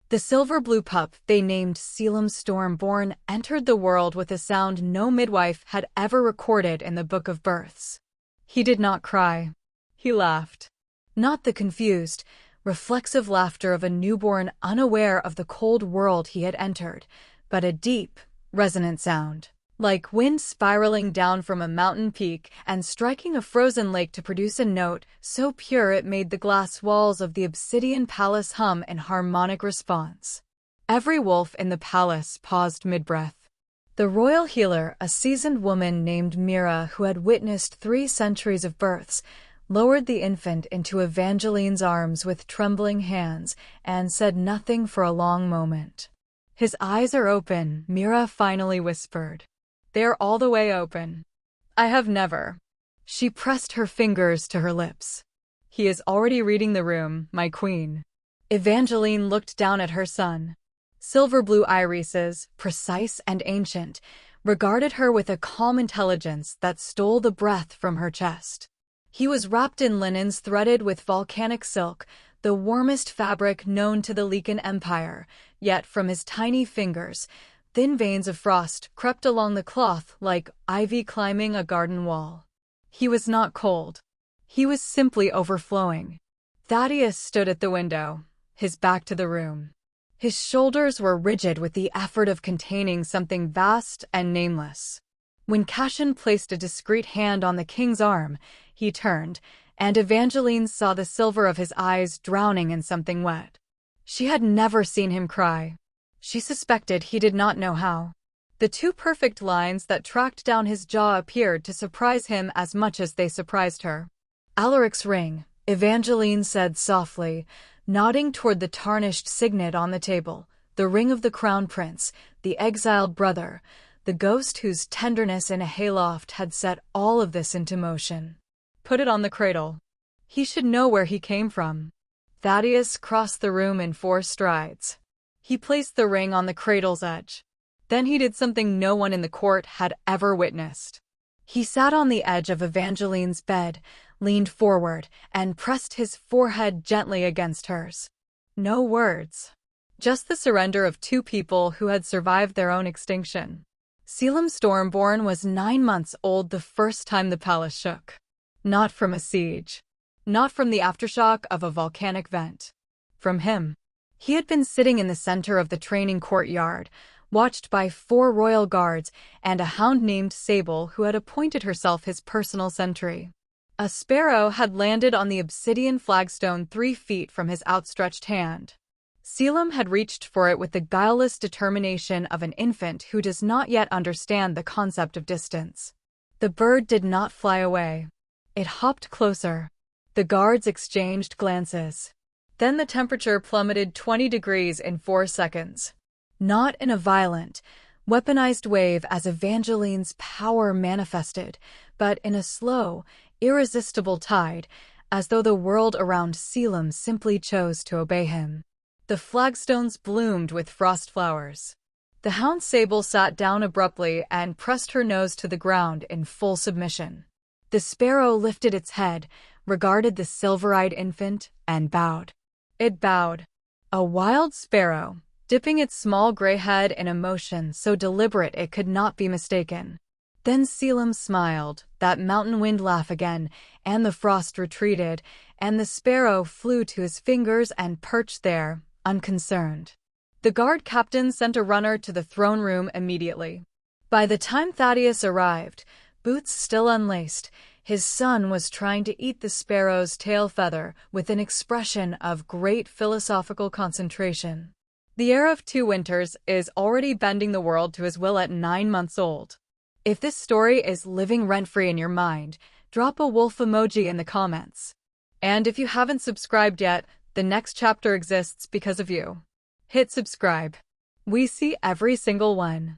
The silver-blue pup they named Caelum Stormborn entered the world with a sound no midwife had ever recorded in the Book of Births. He did not cry. He laughed. Not the confused, reflexive laughter of a newborn unaware of the cold world he had entered, but a deep, resonant sound, like wind spiraling down from a mountain peak and striking a frozen lake to produce a note so pure it made the glass walls of the obsidian palace hum in harmonic response. Every wolf in the palace paused mid-breath. The royal healer, a seasoned woman named Mira who had witnessed 3 centuries of births, lowered the infant into Evangeline's arms with trembling hands and said nothing for a long moment. "His eyes are open," Mira finally whispered. "They're all the way open. I have never." She pressed her fingers to her lips. "He is already reading the room, my queen." Evangeline looked down at her son. Silver-blue irises, precise and ancient, regarded her with a calm intelligence that stole the breath from her chest. He was wrapped in linens threaded with volcanic silk, the warmest fabric known to the Lycan Empire, yet from his tiny fingers, thin veins of frost crept along the cloth like ivy climbing a garden wall. He was not cold. He was simply overflowing. Thaddeus stood at the window, his back to the room. His shoulders were rigid with the effort of containing something vast and nameless. When Cassian placed a discreet hand on the king's arm, he turned, and Evangeline saw the silver of his eyes drowning in something wet. She had never seen him cry. She suspected he did not know how. The 2 perfect lines that tracked down his jaw appeared to surprise him as much as they surprised her. "Alaric's ring," Evangeline said softly, nodding toward the tarnished signet on the table, "the ring of the crown prince, the exiled brother, the ghost whose tenderness in a hayloft had set all of this into motion. Put it on the cradle. He should know where he came from." Thaddeus crossed the room in 4 strides. He placed the ring on the cradle's edge. Then he did something no one in the court had ever witnessed. He sat on the edge of Evangeline's bed, leaned forward, and pressed his forehead gently against hers. No words. Just the surrender of 2 people who had survived their own extinction. Caelum Stormborn was 9 months old the first time the palace shook. Not from a siege. Not from the aftershock of a volcanic vent. From him. He had been sitting in the center of the training courtyard, watched by 4 royal guards and a hound named Sable who had appointed herself his personal sentry. A sparrow had landed on the obsidian flagstone 3 feet from his outstretched hand. Caelum had reached for it with the guileless determination of an infant who does not yet understand the concept of distance. The bird did not fly away. It hopped closer. The guards exchanged glances. Then the temperature plummeted 20 degrees in 4 seconds. Not in a violent, weaponized wave as Evangeline's power manifested, but in a slow, irresistible tide, as though the world around Caelum simply chose to obey him. The flagstones bloomed with frost flowers. The hound Sable sat down abruptly and pressed her nose to the ground in full submission. The sparrow lifted its head, regarded the silver-eyed infant, and bowed. It bowed. A wild sparrow, dipping its small gray head in a motion so deliberate it could not be mistaken. Then Caelum smiled, that mountain wind laugh again, and the frost retreated, and the sparrow flew to his fingers and perched there, unconcerned. The guard captain sent a runner to the throne room immediately. By the time Thaddeus arrived, boots still unlaced, his son was trying to eat the sparrow's tail feather with an expression of great philosophical concentration. The heir of 2 winters is already bending the world to his will at 9 months old. If this story is living rent-free in your mind, drop a wolf emoji in the comments. And if you haven't subscribed yet, the next chapter exists because of you. Hit subscribe. We see every single one.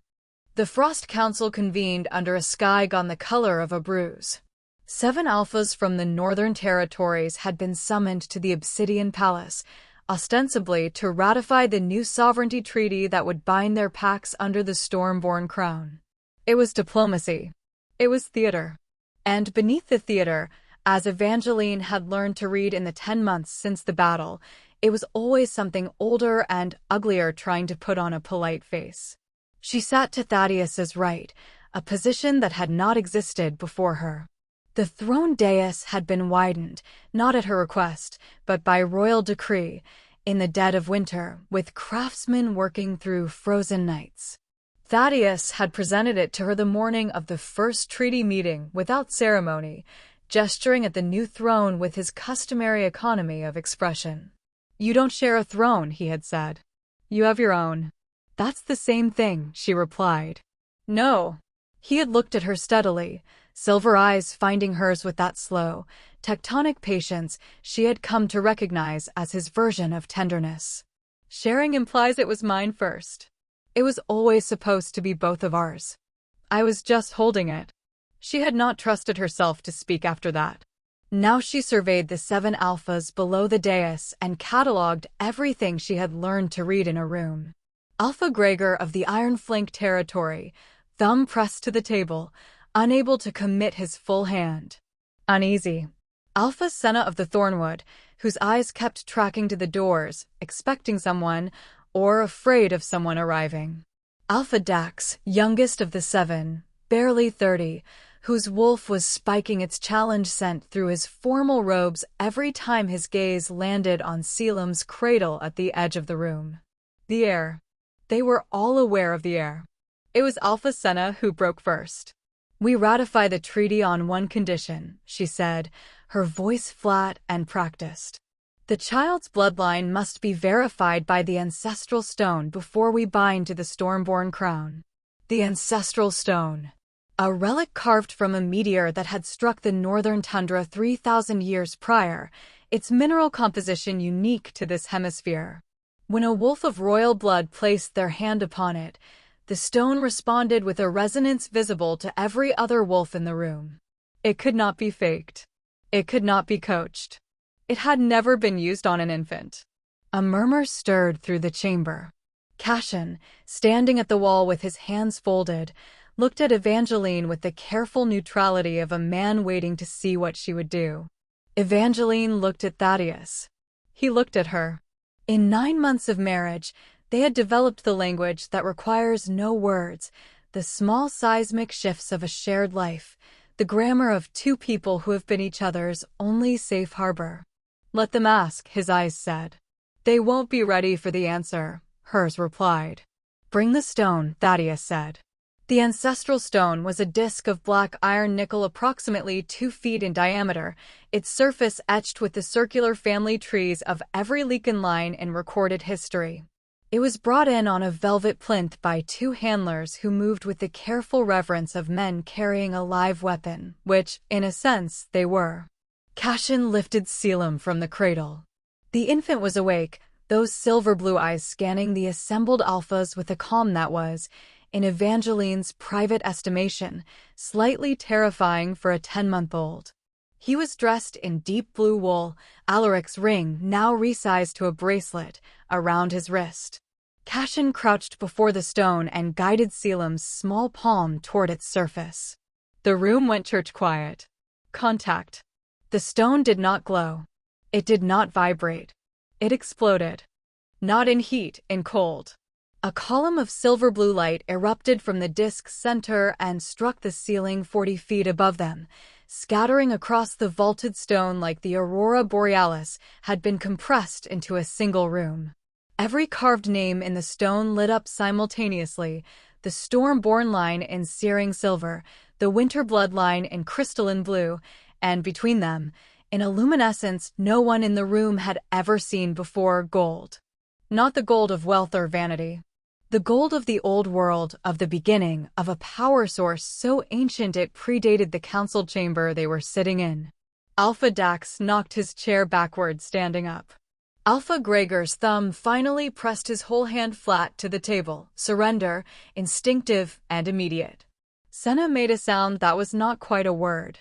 The Frost Council convened under a sky gone the color of a bruise. 7 alphas from the Northern Territories had been summoned to the Obsidian Palace, ostensibly to ratify the new sovereignty treaty that would bind their packs under the Stormborn crown. It was diplomacy. It was theater. And beneath the theater, as Evangeline had learned to read in the 10 months since the battle, It was always something older and uglier trying to put on a polite face. She sat to Thaddeus's right, a position that had not existed before her. The throne dais had been widened, not at her request, but by royal decree, in the dead of winter, with craftsmen working through frozen nights. Thaddeus had presented it to her the morning of the first treaty meeting without ceremony, gesturing at the new throne with his customary economy of expression. "You don't share a throne," he had said. "You have your own." "That's the same thing," she replied. "No." He had looked at her steadily, silver eyes finding hers with that slow, tectonic patience she had come to recognize as his version of tenderness. "Sharing implies it was mine first. It was always supposed to be both of ours. I was just holding it." She had not trusted herself to speak after that. Now she surveyed the 7 alphas below the dais and catalogued everything she had learned to read in a room. Alpha Gregor of the Iron Flank territory, thumb pressed to the table, unable to commit his full hand. Uneasy. Alpha Senna of the Thornwood, whose eyes kept tracking to the doors, expecting someone, or afraid of someone arriving. Alpha Dax, youngest of the 7, barely 30, whose wolf was spiking its challenge scent through his formal robes every time his gaze landed on Caelum's cradle at the edge of the room. The heir. They were all aware of the heir. It was Alpha Senna who broke first. "We ratify the treaty on one condition," she said, her voice flat and practiced. "The child's bloodline must be verified by the Ancestral Stone before we bind to the Stormborn crown." The Ancestral Stone. A relic carved from a meteor that had struck the northern tundra 3,000 years prior, its mineral composition unique to this hemisphere. When a wolf of royal blood placed their hand upon it, the stone responded with a resonance visible to every other wolf in the room. It could not be faked. It could not be coached. It had never been used on an infant. A murmur stirred through the chamber. Cassian, standing at the wall with his hands folded, looked at Evangeline with the careful neutrality of a man waiting to see what she would do. Evangeline looked at Thaddeus. He looked at her. In 9 months of marriage, they had developed the language that requires no words, the small seismic shifts of a shared life, the grammar of 2 people who have been each other's only safe harbor. "Let them ask," his eyes said. "They won't be ready for the answer," hers replied. "Bring the stone," Thaddeus said. The Ancestral Stone was a disk of black iron nickel approximately 2 feet in diameter, its surface etched with the circular family trees of every Lycan line in recorded history. It was brought in on a velvet plinth by 2 handlers who moved with the careful reverence of men carrying a live weapon, which, in a sense, they were. Cassian lifted Caelum from the cradle. The infant was awake, those silver-blue eyes scanning the assembled alphas with a calm that was, in Evangeline's private estimation, slightly terrifying for a 10-month-old. He was dressed in deep blue wool, Alaric's ring now resized to a bracelet, around his wrist. Cassian crouched before the stone and guided Caelum's small palm toward its surface. The room went church quiet. Contact. The stone did not glow. It did not vibrate. It exploded. Not in heat, in cold. A column of silver blue light erupted from the disk's center and struck the ceiling 40 feet above them, scattering across the vaulted stone like the aurora borealis had been compressed into a single room. Every carved name in the stone lit up simultaneously, the Stormborn line in searing silver, the winter bloodline in crystalline blue, and between them, in a luminescence no one in the room had ever seen before, gold. Not the gold of wealth or vanity. The gold of the old world, of the beginning, of a power source so ancient it predated the council chamber they were sitting in. Alpha Dax knocked his chair backward, standing up. Alpha Gregor's thumb finally pressed his whole hand flat to the table, surrender, instinctive and immediate. Senna made a sound that was not quite a word.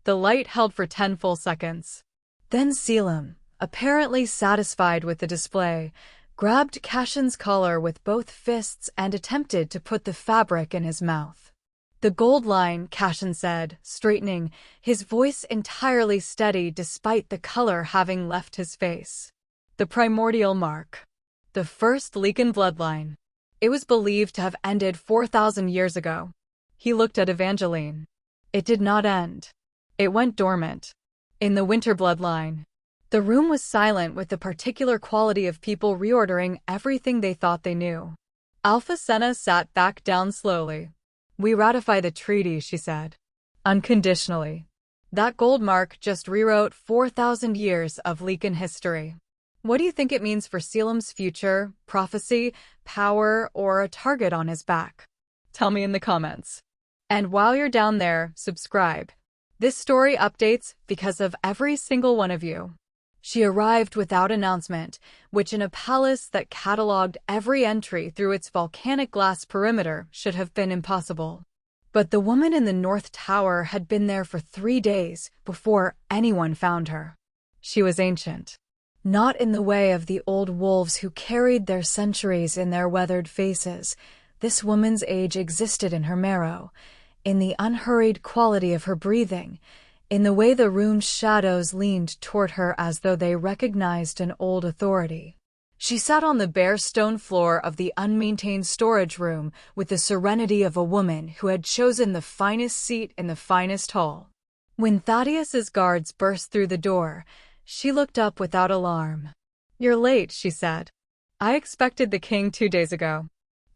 The light held for 10 full seconds. Then Caelum, apparently satisfied with the display, grabbed Cassian's collar with both fists and attempted to put the fabric in his mouth. "The gold line," Cassian said, straightening, his voice entirely steady despite the color having left his face. The primordial mark. The first Lycan bloodline. It was believed to have ended 4,000 years ago. He looked at Evangeline. It did not end. It went dormant. In the winter bloodline. The room was silent with the particular quality of people reordering everything they thought they knew. Alpha Senna sat back down slowly. We ratify the treaty, she said. Unconditionally. That gold mark just rewrote 4,000 years of Lycan history. What do you think it means for Caelum's future, prophecy, power, or a target on his back? Tell me in the comments. And while you're down there, subscribe. This story updates because of every single one of you. She arrived without announcement, which in a palace that catalogued every entry through its volcanic glass perimeter should have been impossible. But the woman in the North Tower had been there for 3 days before anyone found her. She was ancient. Not in the way of the old wolves who carried their centuries in their weathered faces. This woman's age existed in her marrow, in the unhurried quality of her breathing, in the way the room's shadows leaned toward her as though they recognized an old authority. She sat on the bare stone floor of the unmaintained storage room with the serenity of a woman who had chosen the finest seat in the finest hall. When Thaddeus's guards burst through the door, she looked up without alarm. "You're late," she said. "I expected the king 2 days ago."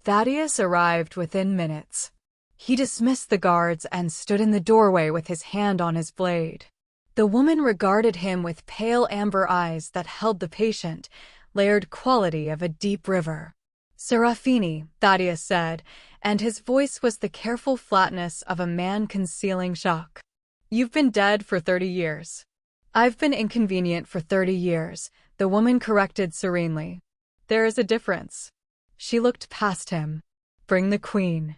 Thaddeus arrived within minutes. He dismissed the guards and stood in the doorway with his hand on his blade. The woman regarded him with pale amber eyes that held the patient, layered quality of a deep river. "Serafini," Thaddeus said, and his voice was the careful flatness of a man concealing shock. "You've been dead for 30 years. I've been inconvenient for 30 years, the woman corrected serenely. There is a difference. She looked past him. Bring the queen.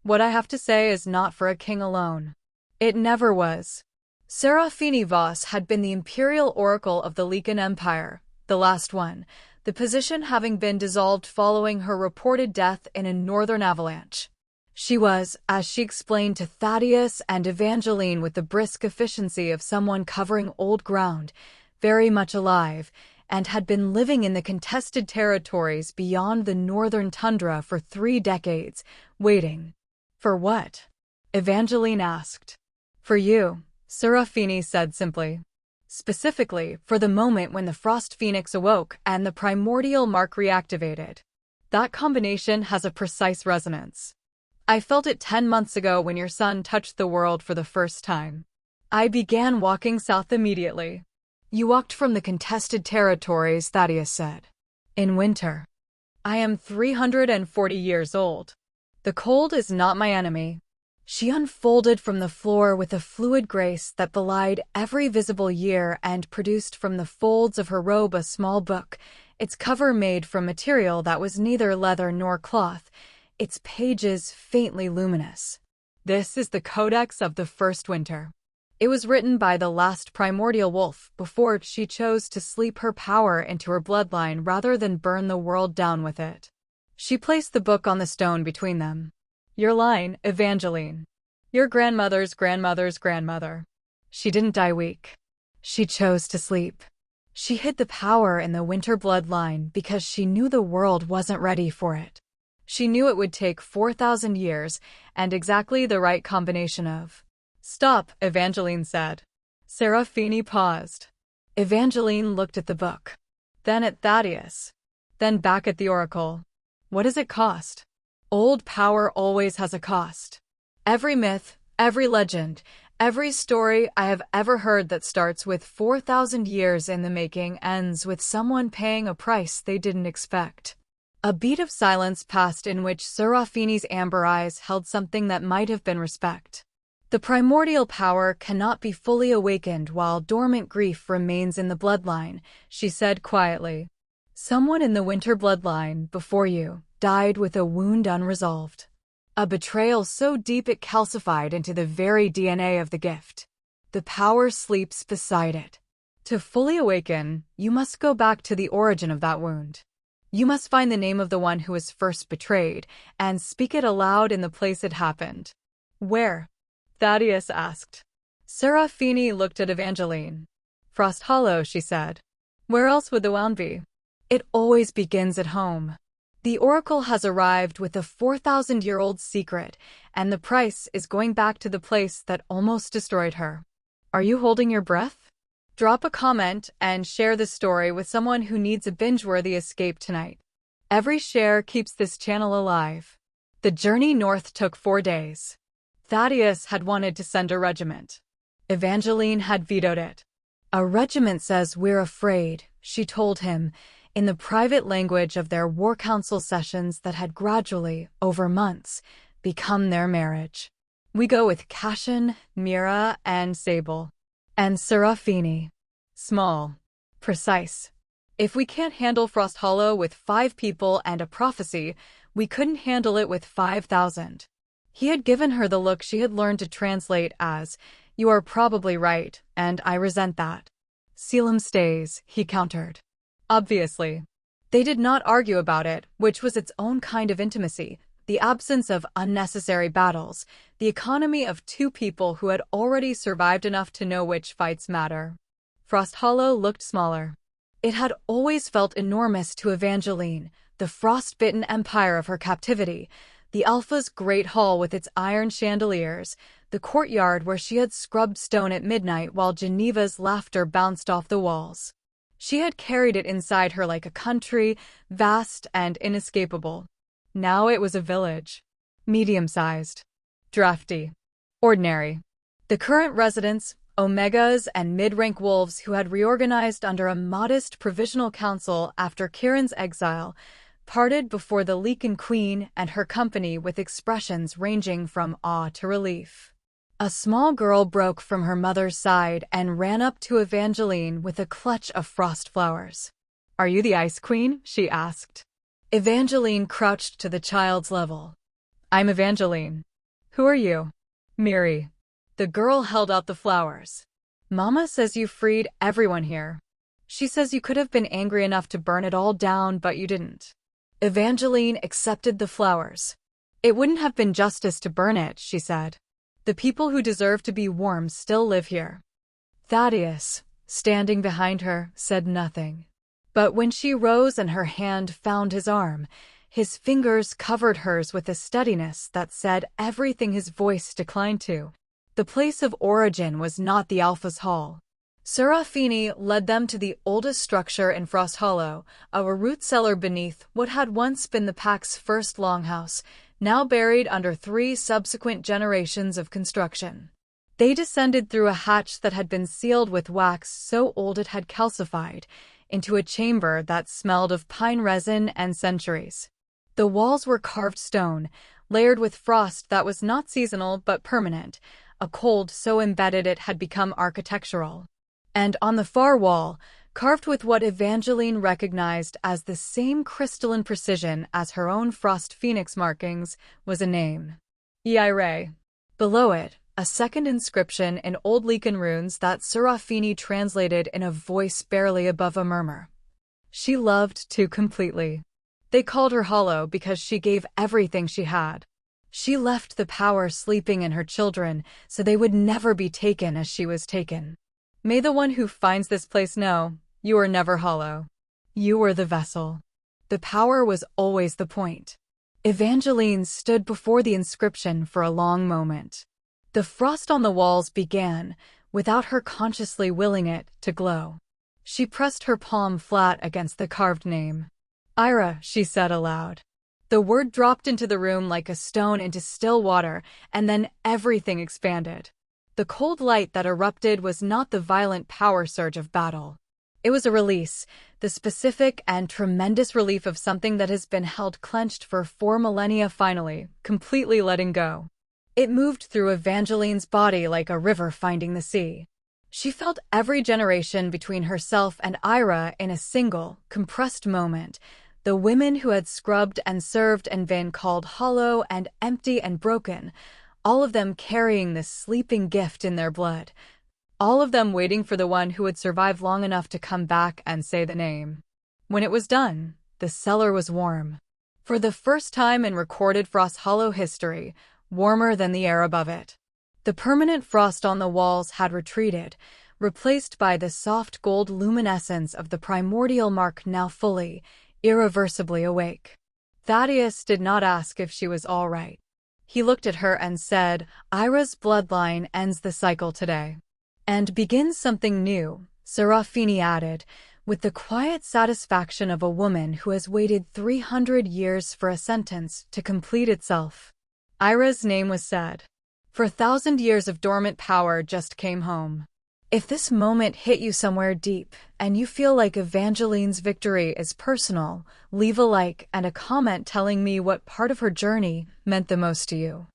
What I have to say is not for a king alone. It never was. Serafini Voss had been the imperial oracle of the Lycan Empire, the last one, the position having been dissolved following her reported death in a northern avalanche. She was, as she explained to Thaddeus and Evangeline with the brisk efficiency of someone covering old ground, very much alive, and had been living in the contested territories beyond the northern tundra for 3 decades, waiting. For what? Evangeline asked. For you, Serafini said simply. Specifically, for the moment when the Frost Phoenix awoke and the primordial mark reactivated. That combination has a precise resonance. I felt it 10 months ago when your son touched the world for the first time. I began walking south immediately. You walked from the contested territories, Thaddeus said. In winter. I am 340 years old. The cold is not my enemy. She unfolded from the floor with a fluid grace that belied every visible year and produced from the folds of her robe a small book, its cover made from material that was neither leather nor cloth, its pages faintly luminous. This is the Codex of the First Winter. It was written by the last primordial wolf before she chose to sleep her power into her bloodline rather than burn the world down with it. She placed the book on the stone between them. Your line, Evangeline. Your grandmother's grandmother's grandmother. She didn't die weak. She chose to sleep. She hid the power in the winter bloodline because she knew the world wasn't ready for it. She knew it would take 4,000 years and exactly the right combination of. Stop, Evangeline said. Serafini paused. Evangeline looked at the book. Then at Thaddeus. Then back at the oracle. What does it cost? Old power always has a cost. Every myth, every legend, every story I have ever heard that starts with 4,000 years in the making ends with someone paying a price they didn't expect. A beat of silence passed in which Serafini's amber eyes held something that might have been respect. The primordial power cannot be fully awakened while dormant grief remains in the bloodline, she said quietly. Someone in the winter bloodline, before you, died with a wound unresolved. A betrayal so deep it calcified into the very DNA of the gift. The power sleeps beside it. To fully awaken, you must go back to the origin of that wound. You must find the name of the one who was first betrayed, and speak it aloud in the place it happened. Where? Thaddeus asked. Serafini looked at Evangeline. Frosthollow, she said. Where else would the wound be? It always begins at home. The Oracle has arrived with a 4,000-year-old secret, and the price is going back to the place that almost destroyed her. Are you holding your breath? Drop a comment and share the story with someone who needs a binge-worthy escape tonight. Every share keeps this channel alive. The journey north took 4 days. Thaddeus had wanted to send a regiment. Evangeline had vetoed it. A regiment says we're afraid, she told him, in the private language of their war council sessions that had gradually, over months, become their marriage. We go with Cassian, Mira, and Sable. And Serafini. Small. Precise. If we can't handle Frosthollow with 5 people and a prophecy, we couldn't handle it with 5,000. He had given her the look she had learned to translate as, "You are probably right, and I resent that." Caelum stays, he countered. Obviously. They did not argue about it, which was its own kind of intimacy, the absence of unnecessary battles, the economy of 2 people who had already survived enough to know which fights matter. Frosthollow looked smaller. It had always felt enormous to Evangeline, the frost-bitten empire of her captivity, the Alpha's great hall with its iron chandeliers, the courtyard where she had scrubbed stone at midnight while Geneva's laughter bounced off the walls. She had carried it inside her like a country, vast and inescapable. Now it was a village. Medium-sized. Drafty. Ordinary. The current residents, Omegas and mid-rank wolves who had reorganized under a modest provisional council after Kieran's exile, parted before the Lycan queen and her company with expressions ranging from awe to relief. A small girl broke from her mother's side and ran up to Evangeline with a clutch of frost flowers. "Are you the Ice Queen?" she asked. Evangeline crouched to the child's level. "I'm Evangeline. Who are you?" "Miri." The girl held out the flowers. "Mama says you freed everyone here. She says you could have been angry enough to burn it all down, but you didn't." Evangeline accepted the flowers. "It wouldn't have been justice to burn it," she said. "The people who deserve to be warm still live here." Thaddeus, standing behind her, said nothing. But when she rose and her hand found his arm, his fingers covered hers with a steadiness that said everything his voice declined to. The place of origin was not the Alpha's hall. Serafini led them to the oldest structure in Frosthollow, a root cellar beneath what had once been the pack's first longhouse, now buried under 3 subsequent generations of construction. They descended through a hatch that had been sealed with wax so old it had calcified, into a chamber that smelled of pine resin and centuries. The walls were carved stone, layered with frost that was not seasonal but permanent, a cold so embedded it had become architectural. And on the far wall, carved with what Evangeline recognized as the same crystalline precision as her own frost phoenix markings, was a name. Eira. Below it, a second inscription in old Lycan runes that Serafini translated in a voice barely above a murmur. She loved too completely. They called her Hollow because she gave everything she had. She left the power sleeping in her children so they would never be taken as she was taken. May the one who finds this place know, you are never hollow. You were the vessel. The power was always the point. Evangeline stood before the inscription for a long moment. The frost on the walls began, without her consciously willing it, to glow. She pressed her palm flat against the carved name. "Eira," she said aloud. The word dropped into the room like a stone into still water, and then everything expanded. The cold light that erupted was not the violent power surge of battle. It was a release, the specific and tremendous relief of something that has been held clenched for 4 millennia finally, completely letting go. It moved through Evangeline's body like a river finding the sea. She felt every generation between herself and Eira in a single, compressed moment, the women who had scrubbed and served and been called hollow and empty and broken, all of them carrying this sleeping gift in their blood, all of them waiting for the one who would survive long enough to come back and say the name. When it was done, the cellar was warm. For the first time in recorded Frosthollow history, warmer than the air above it. The permanent frost on the walls had retreated, replaced by the soft gold luminescence of the primordial mark, now fully, irreversibly awake. Thaddeus did not ask if she was all right. He looked at her and said, "Eira's bloodline ends the cycle today. And begins something new," Serafini added, with the quiet satisfaction of a woman who has waited 300 years for a sentence to complete itself. Eira's name was said. For 1,000 years of dormant power just came home. If this moment hit you somewhere deep, and you feel like Evangeline's victory is personal, leave a like and a comment telling me what part of her journey meant the most to you.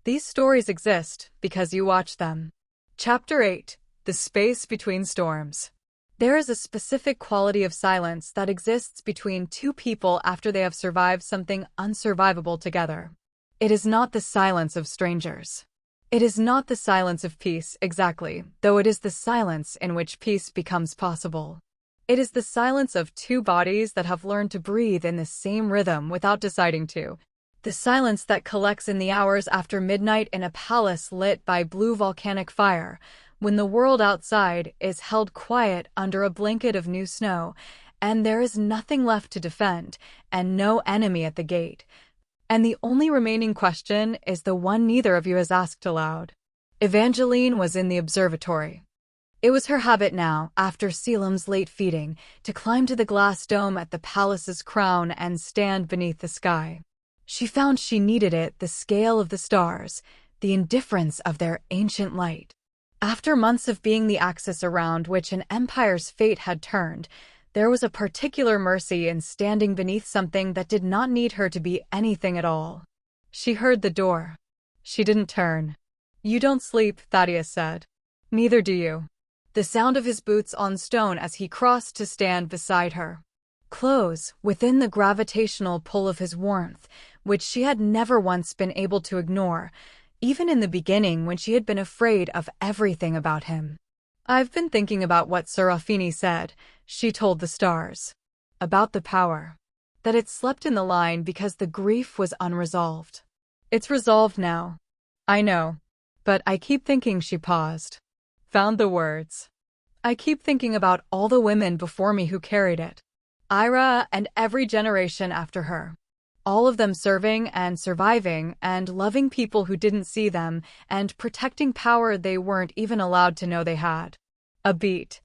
These stories exist because you watch them. Chapter 8: The Space Between Storms. There is a specific quality of silence that exists between two people after they have survived something unsurvivable together. It is not the silence of strangers. It is not the silence of peace, exactly, though it is the silence in which peace becomes possible. It is the silence of two bodies that have learned to breathe in the same rhythm without deciding to. The silence that collects in the hours after midnight in a palace lit by blue volcanic fire, when the world outside is held quiet under a blanket of new snow, and there is nothing left to defend, and no enemy at the gate. And the only remaining question is the one neither of you has asked aloud. Evangeline was in the observatory. It was her habit now, after Caelum's late feeding, to climb to the glass dome at the palace's crown and stand beneath the sky. She found she needed it, the scale of the stars, the indifference of their ancient light. After months of being the axis around which an empire's fate had turned, there was a particular mercy in standing beneath something that did not need her to be anything at all. She heard the door. She didn't turn. "You don't sleep," Thaddeus said. "Neither do you." The sound of his boots on stone as he crossed to stand beside her. Close, within the gravitational pull of his warmth, which she had never once been able to ignore, even in the beginning when she had been afraid of everything about him. "I've been thinking about what Serafini said," she told the stars. "About the power. That it slept in the line because the grief was unresolved. It's resolved now. I know. But I keep thinking," she paused. Found the words. "I keep thinking about all the women before me who carried it. Eira and every generation after her. All of them serving and surviving and loving people who didn't see them and protecting power they weren't even allowed to know they had. A beat.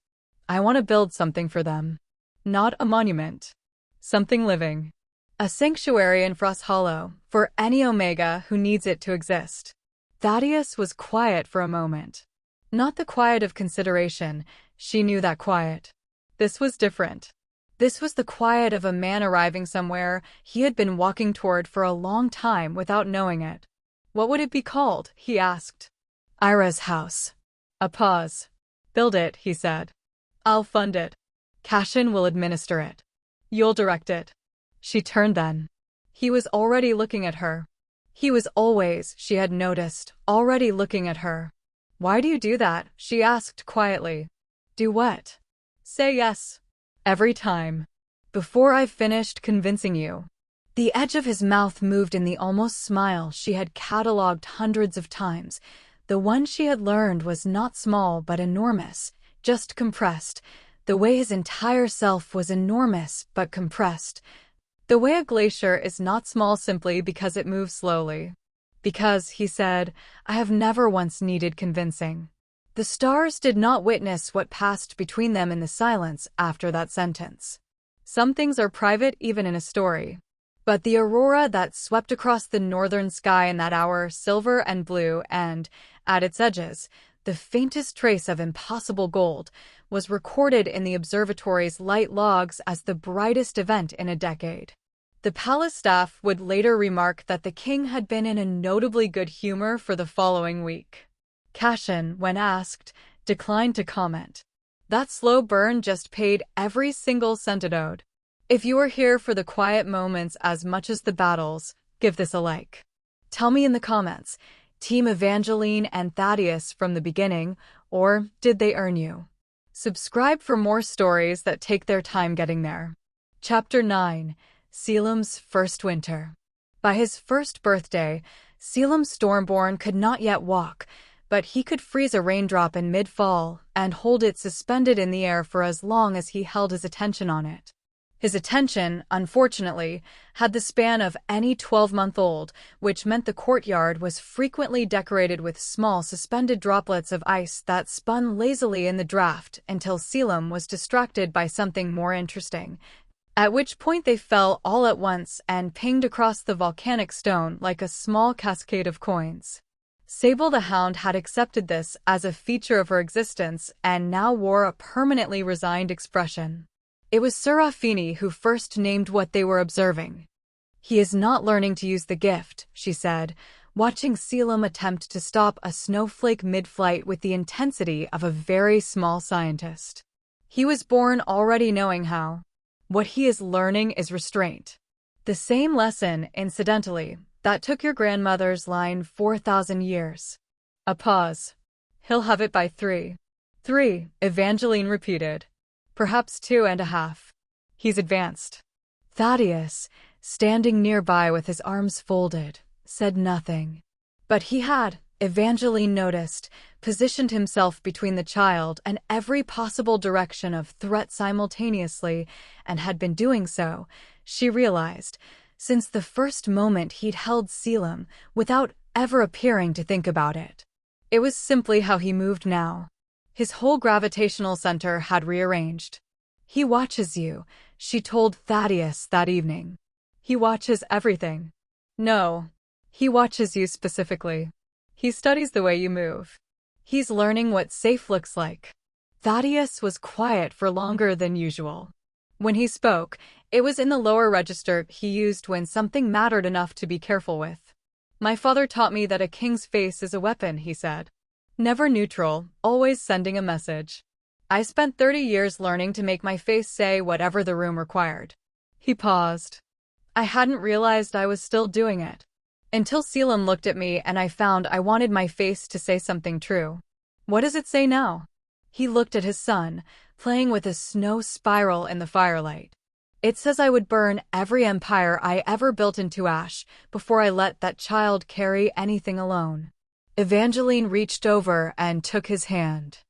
I want to build something for them. Not a monument. Something living. A sanctuary in Frosthollow for any Omega who needs it to exist." Thaddeus was quiet for a moment. Not the quiet of consideration, she knew that quiet. This was different. This was the quiet of a man arriving somewhere he had been walking toward for a long time without knowing it. "What would it be called?" he asked. "Eira's house." A pause. "Build it," he said. "I'll fund it. Caelum will administer it. You'll direct it." She turned then. He was already looking at her. He was always, she had noticed, already looking at her. "Why do you do that?" she asked quietly. "Do what?" "Say yes. Every time. Before I've finished convincing you." The edge of his mouth moved in the almost smile she had catalogued hundreds of times. The one she had learned was not small but enormous, just compressed. The way his entire self was enormous but compressed. The way a glacier is not small simply because it moves slowly. "Because," he said, "I have never once needed convincing." The stars did not witness what passed between them in the silence after that sentence. Some things are private even in a story. But the aurora that swept across the northern sky in that hour, silver and blue, and, at its edges, the faintest trace of impossible gold, was recorded in the observatory's light logs as the brightest event in a decade. The palace staff would later remark that the king had been in a notably good humor for the following week. Caelum, when asked, declined to comment. That slow burn just paid every single cent it owed. If you are here for the quiet moments as much as the battles, give this a like. Tell me in the comments, Team Evangeline and Thaddeus from the beginning, or did they earn you? Subscribe for more stories that take their time getting there. Chapter 9: Caelum's First Winter. By his first birthday, Caelum Stormborn could not yet walk, but he could freeze a raindrop in mid-fall and hold it suspended in the air for as long as he held his attention on it. His attention, unfortunately, had the span of any 12-month-old, which meant the courtyard was frequently decorated with small suspended droplets of ice that spun lazily in the draft until Caelum was distracted by something more interesting, at which point they fell all at once and pinged across the volcanic stone like a small cascade of coins. Sable the Hound had accepted this as a feature of her existence and now wore a permanently resigned expression. It was Serafini who first named what they were observing. "He is not learning to use the gift," she said, watching Caelum attempt to stop a snowflake mid-flight with the intensity of a very small scientist. "He was born already knowing how. What he is learning is restraint. The same lesson, incidentally, that took your grandmother's line 4,000 years. A pause. He'll have it by 3. 3, Evangeline repeated. Perhaps 2.5. He's advanced. Thaddeus, standing nearby with his arms folded, said nothing. But he had, Evangeline noticed, positioned himself between the child and every possible direction of threat simultaneously, and had been doing so, she realized, since the first moment he'd held Caelum, without ever appearing to think about it. It was simply how he moved now. His whole gravitational center had rearranged. "He watches you," she told Thaddeus that evening. "He watches everything." "No. He watches you specifically. He studies the way you move. He's learning what safe looks like." Thaddeus was quiet for longer than usual. When he spoke, it was in the lower register he used when something mattered enough to be careful with. "My father taught me that a king's face is a weapon," he said. "Never neutral, always sending a message. I spent 30 years learning to make my face say whatever the room required." He paused. "I hadn't realized I was still doing it. Until Caelum looked at me and I found I wanted my face to say something true." "What does it say now?" He looked at his son, playing with a snow spiral in the firelight. "It says I would burn every empire I ever built into ash before I let that child carry anything alone." Evangeline reached over and took his hand.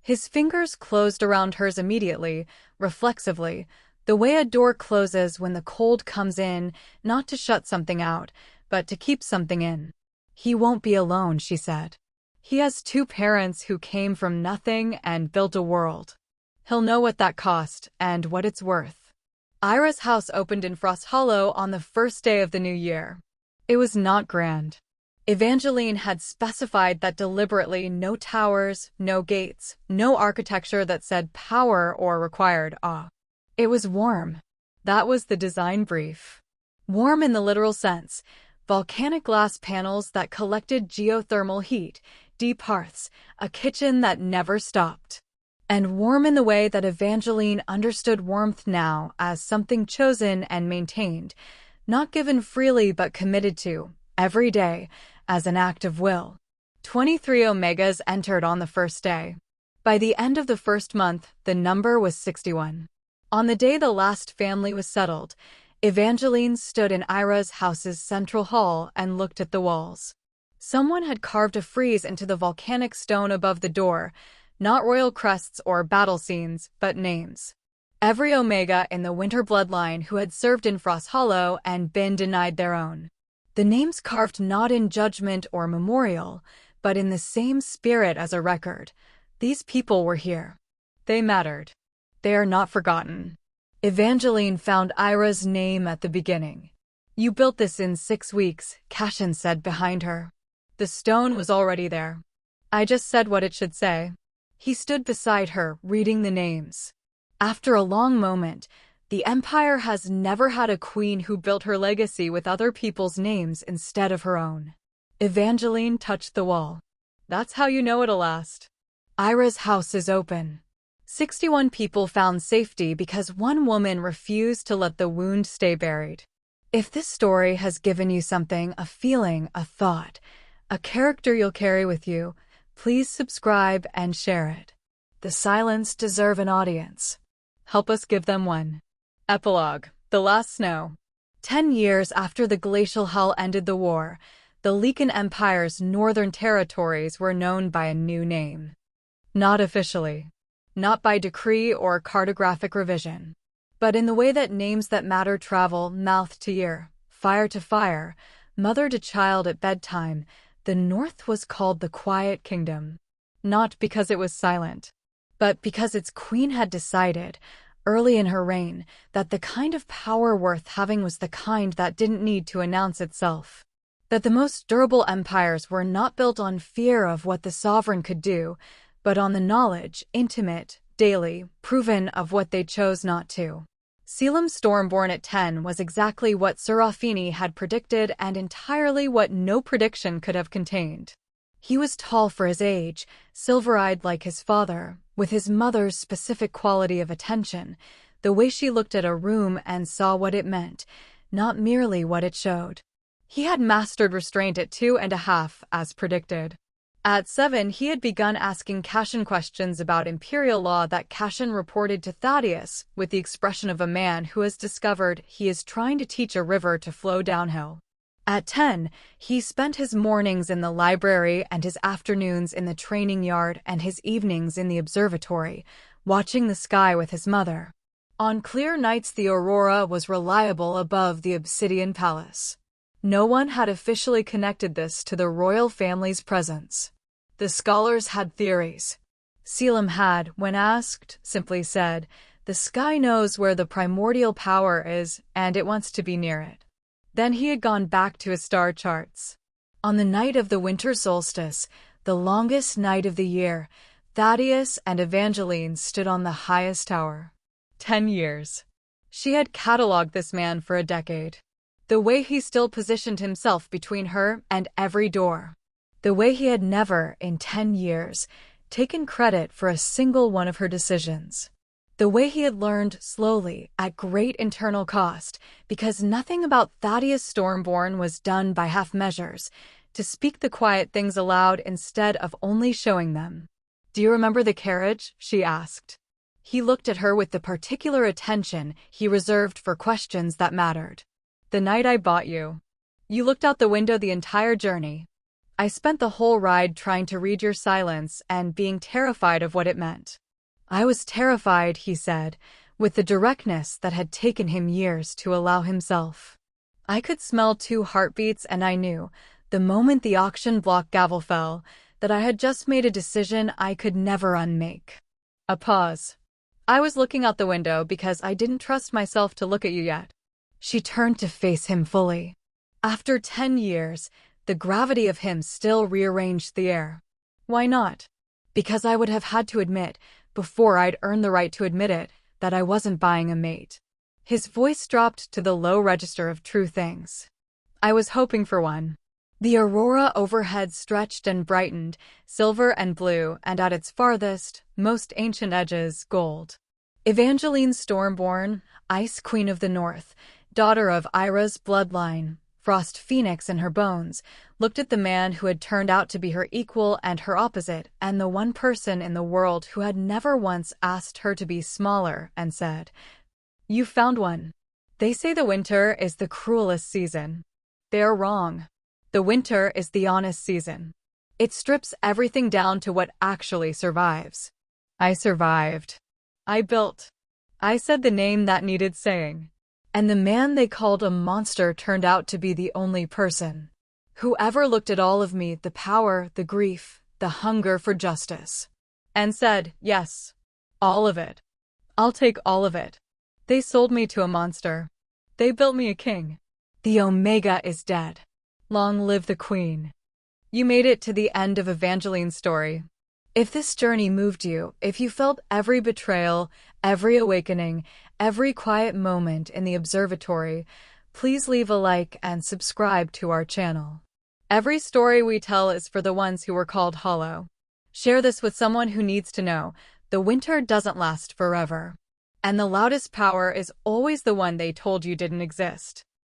His fingers closed around hers immediately, reflexively, the way a door closes when the cold comes in, not to shut something out, but to keep something in. "He won't be alone," she said. "He has 2 parents who came from nothing and built a world. He'll know what that cost and what it's worth." Eira's house opened in Frosthollow on the first day of the new year. It was not grand. Evangeline had specified that deliberately: no towers, no gates, no architecture that said power or required awe. It was warm. That was the design brief. Warm in the literal sense. Volcanic glass panels that collected geothermal heat, deep hearths, a kitchen that never stopped. And warm in the way that Evangeline understood warmth now as something chosen and maintained, not given freely but committed to, every day, as an act of will. 23 Omegas entered on the first day. By the end of the first month, the number was 61. On the day the last family was settled, Evangeline stood in Eira's house's central hall and looked at the walls. Someone had carved a frieze into the volcanic stone above the door, not royal crests or battle scenes, but names. Every Omega in the Winter bloodline who had served in Frosthollow and been denied their own. The names carved not in judgment or memorial, but in the same spirit as a record. These people were here. They mattered. They are not forgotten. Evangeline found Eira's name at the beginning. "You built this in 6 weeks, Caelum said behind her. The stone was already there. I just said what it should say." He stood beside her, reading the names. After a long moment, "The Empire has never had a queen who built her legacy with other people's names instead of her own." Evangeline touched the wall. "That's how you know it'll last." Eira's house is open. 61 people found safety because one woman refused to let the wound stay buried. If this story has given you something, a feeling, a thought, a character you'll carry with you, please subscribe and share it. The silence deserve an audience. Help us give them one. Epilogue: The Last Snow. 10 years after the glacial hull ended the war, the the Lycan Empire's northern territories were known by a new name. Not officially. Not by decree or cartographic revision. But in the way that names that matter travel mouth to ear, fire to fire, mother to child at bedtime, the North was called the Quiet Kingdom. Not because it was silent, but because its queen had decided, early in her reign, that the kind of power worth having was the kind that didn't need to announce itself. That the most durable empires were not built on fear of what the sovereign could do, but on the knowledge, intimate, daily, proven of what they chose not to. Caelum Stormborn at 10 was exactly what Serafini had predicted and entirely what no prediction could have contained. He was tall for his age, silver-eyed like his father, with his mother's specific quality of attention, the way she looked at a room and saw what it meant, not merely what it showed. He had mastered restraint at 2.5, as predicted. At 7, he had begun asking Cassian questions about imperial law that Cassian reported to Thaddeus, with the expression of a man who has discovered he is trying to teach a river to flow downhill. At 10, he spent his mornings in the library and his afternoons in the training yard and his evenings in the observatory, watching the sky with his mother. On clear nights the aurora was reliable above the obsidian palace. No one had officially connected this to the royal family's presence. The scholars had theories. Caelum had, when asked, simply said, "The sky knows where the primordial power is, and it wants to be near it." Then he had gone back to his star charts. On the night of the winter solstice, the longest night of the year, Thaddeus and Evangeline stood on the highest tower. 10 years. She had catalogued this man for a decade. The way he still positioned himself between her and every door. The way he had never, in 10 years, taken credit for a single one of her decisions. The way he had learned slowly, at great internal cost, because nothing about Thaddeus Stormborn was done by half measures, to speak the quiet things aloud instead of only showing them. "Do you remember the carriage?" she asked. He looked at her with the particular attention he reserved for questions that mattered. "The night I bought you. You looked out the window the entire journey. I spent the whole ride trying to read your silence and being terrified of what it meant." "I was terrified," he said, with the directness that had taken him years to allow himself. "I could smell 2 heartbeats and I knew, the moment the auction block gavel fell, that I had just made a decision I could never unmake." A pause. "I was looking out the window because I didn't trust myself to look at you yet." She turned to face him fully. After 10 years, the gravity of him still rearranged the air. "Why not?" "Because I would have had to admit, before I'd earned the right to admit it, that I wasn't buying a mate." His voice dropped to the low register of true things. "I was hoping for one." The aurora overhead stretched and brightened, silver and blue, and at its farthest, most ancient edges, gold. Evangeline Stormborn, Ice Queen of the North, daughter of Eira's bloodline, Frost Phoenix in her bones, looked at the man who had turned out to be her equal and her opposite, and the one person in the world who had never once asked her to be smaller, and said, "You found one." They say the winter is the cruelest season. They are wrong. The winter is the honest season. It strips everything down to what actually survives. I survived. I built. I said the name that needed saying. And the man they called a monster turned out to be the only person. Whoever looked at all of me, the power, the grief, the hunger for justice, and said, "Yes, all of it. I'll take all of it." They sold me to a monster. They built me a king. The Omega is dead. Long live the Queen. You made it to the end of Evangeline's story. If this journey moved you, if you felt every betrayal, every awakening, every quiet moment in the observatory, please leave a like and subscribe to our channel. Every story we tell is for the ones who were called hollow. Share this with someone who needs to know the winter doesn't last forever. And the loudest power is always the one they told you didn't exist.